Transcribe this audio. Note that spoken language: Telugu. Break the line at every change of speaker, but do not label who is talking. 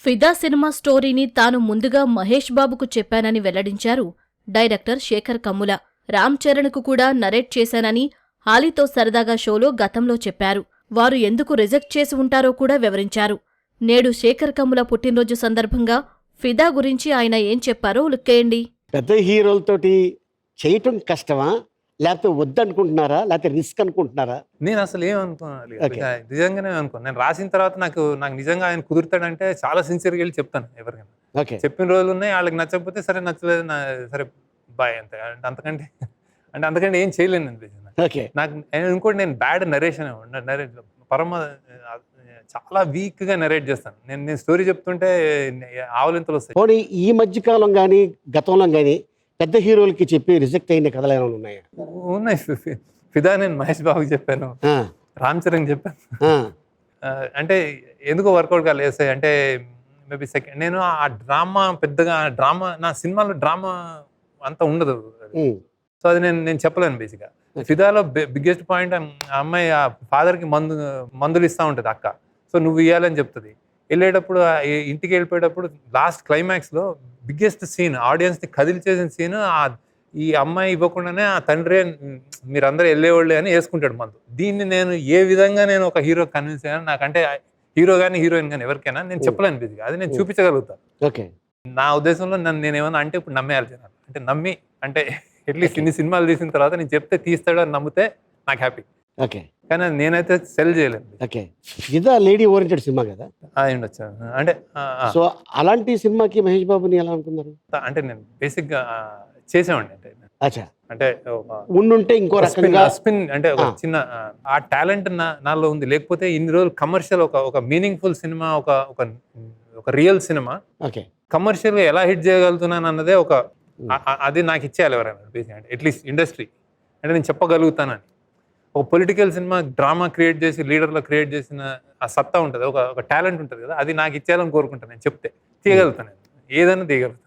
ఫిదా సినిమా స్టోరీని తాను ముందుగా మహేష్ బాబుకు చెప్పానని వెల్లడించారు డైరెక్టర్ శేఖర్ కమ్ముల. రామ్ చరణ్కు కూడా నరేట్ చేశానని హాలీతో సరదాగా షోలో గతంలో చెప్పారు. వారు ఎందుకు రిజెక్ట్ చేసి ఉంటారో కూడా వివరించారు. నేడు శేఖర్ కమ్ముల పుట్టినరోజు సందర్భంగా ఫిదా గురించి ఆయన ఏం చెప్పారో లుక్కేయండి.
పెద్ద హీరోలతోటి చేయటం కష్టమా, లేకపోతే వద్దనుకుంటున్నారా, లేకపోతే రిస్క్ అనుకుంటున్నారా?
నేను అసలు ఏమనుకోవాలి,
Okay.
నిజంగానే అనుకోను. నేను రాసిన తర్వాత నాకు నిజంగా ఆయన కుదురుతాడంటే చాలా సిన్సియర్గా వెళ్ళి చెప్తాను ఎవరికైనా.
ఓకే,
చెప్పిన రోజులు ఉన్నాయి, వాళ్ళకి నచ్చకపోతే సరే, నచ్చలేదు సరే బాయ్ అంతే. అంతకంటే ఏం చేయలేను అనిపించింది
ఓకే.
నాకు. ఇంకోటి, నేను బ్యాడ్ నరేషన్ చాలా వీక్గా నరేట్ చేస్తాను. నేను స్టోరీ చెప్తుంటే ఆవలింతలు వస్తాయి.
పోనీ ఈ మధ్య కాలం కానీ గతంలో కానీ పెద్ద హీరోలకి చెప్పి రిజెక్ట్ అయిన కథలు ఏమైనా ఉన్నాయా?
ఉన్నాయి. ఫిదా నేను మహేష్ బాబుకి చెప్పాను,
ఆ,
రామ్ చరణ్ చెప్పాను.
ఆ,
అంటే ఎందుకో వర్కౌట్ కాలేదు. అంటే మేబీ సెకండ్, నేను ఆ డ్రామా పెద్దగా నా సినిమాలో డ్రామా అంతా ఉండదు.
ఉమ్,
సో అది నేను చెప్పలేను బేసిక్గా. ఫిదాలో బిగ్గెస్ట్ పాయింట్, ఆ అమ్మాయి ఆ ఫాదర్కి మందులు ఇస్తూ ఉంటుంది అక్క. సో నువ్వు ఇవ్వాలని చెప్తుంది. వెళ్ళేటప్పుడు ఇంటికి వెళ్ళిపోయేటప్పుడు లాస్ట్ క్లైమాక్స్లో బిగ్గెస్ట్ సీన్, ఆడియన్స్ని కదిలిచేసిన సీన్, ఈ అమ్మాయి ఇవ్వకుండానే ఆ తండ్రి మీరందరూ వెళ్ళేవాళ్ళే అని వేసుకుంటాడు మందు. దీన్ని నేను ఏ విధంగా నేను ఒక హీరో కన్విన్స్ అయ్యాను, నాకంటే హీరో కానీ హీరోయిన్ కానీ ఎవరికైనా నేను చెప్పలేను బేసిక్గా. అది నేను చూపించగలుగుతాను.
ఓకే.
నా ఉద్దేశంలో నేనేమన్నా అంటే ఇప్పుడు నమ్మేయాలి జనాలు. అంటే నమ్మి, అంటే అట్లీస్ట్ ఇన్ని సినిమాలు తీసిన తర్వాత నేను చెప్తే తీస్తాడు అని నమ్మితే నాకు హ్యాపీ.
ఓకే,
కానీ నేనైతే సెల్ చేయలేను.
ఓకే. ఇదా లేడీ ఓరియంటెడ్ సినిమా కదా?
ఉండొచ్చు. అంటే
సో అలాంటి సినిమాకి మహేష్ బాబుని ఎలా అనుకున్నారు?
అంటే నేను బేసిక్గా చేసేవాడిని.
అచ్చా,
అంటే
ఉండుంటే ఇంకో రకంగా
స్పిన్, అంటే ఒక చిన్న ఆ టాలెంట్ నాలో ఉంది. లేకపోతే ఇన్ని రోజులు కమర్షియల్, ఒక మీనింగ్ఫుల్ సినిమా, ఒక రియల్ సినిమా
ఓకే,
కమర్షియల్గా ఎలా హిట్ చేయగలుగుతున్నాను అన్నదే అది నాకు ఇచ్చేయాలి ఎవరైనా బేసిక్. అంటే అట్లీస్ట్ ఇండస్ట్రీ అంటే నేను చెప్పగలుగుతానని. ఒక పొలిటికల్ సినిమా డ్రామా క్రియేట్ చేసి, లీడర్లో క్రియేట్ చేసిన ఆ సత్తా ఉంటుంది, ఒక టాలెంట్ ఉంటుంది కదా, అది నాకు ఇచ్చేయాలని కోరుకుంటాను. నేను చెప్తే తీయగలుగుతాను, నేను ఏదైనా తీయగలుగుతాను.